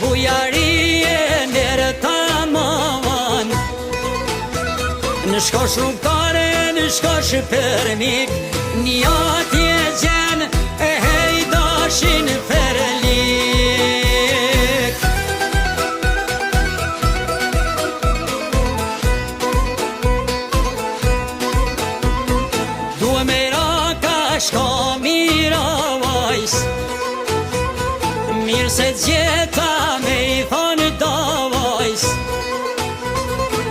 bujarie nërë tamam. Në shkosh rrugtare, në shkosh për mik, një atje gjen e hejdashin për lik. Dua me raka shko mira vajs, mirë se gjeta me i thonë da vajs.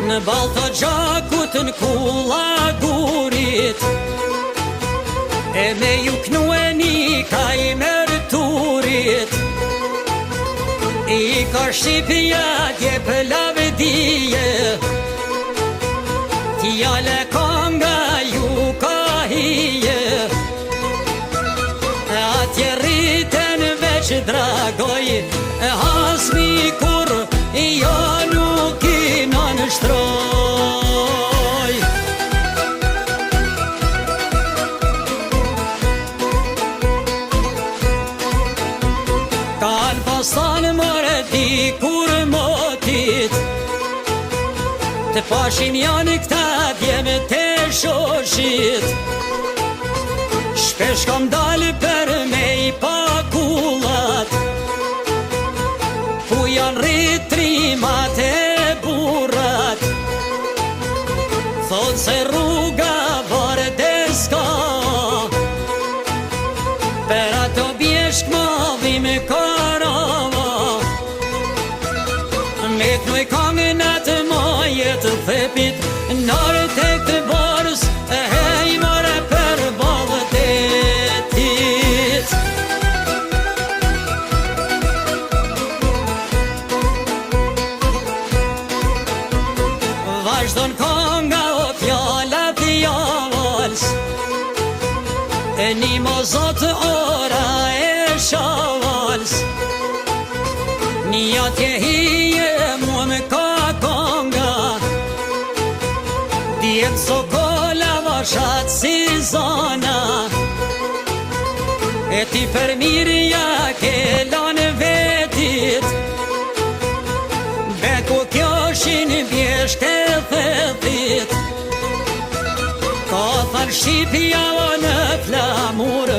Në balë të gjakut në kulla gurit, e me ju knu e një ka i mërturit. I ka Shqipja dje pëllave dije, tjale konga ju ka hije. Atje rriten veç dragoj, hasmi kur jo nuk i nënshtroj. Kanë pasan mërë di kur motit, të pashim janë këta djemë të shoshit. Shpesh kom dalë për me i pakullat, ku janë rritrimat e burrat. Thonë se rruga vërde s'ka, për ato bjeshk ma dhim karava. Me kënuj kongën atë majet thepit, nërë tek të borës e hejmore për balët e tit. Vazhdon konga o fjallat javals, e një mozot ora e shavals. Një atje hije mua me ka konga, djetë sokola vashat si zona. E ti për mirja ke lanë vetit, beku kjo shin bjesht e thethit. Ka thar Shqipja o në flamur,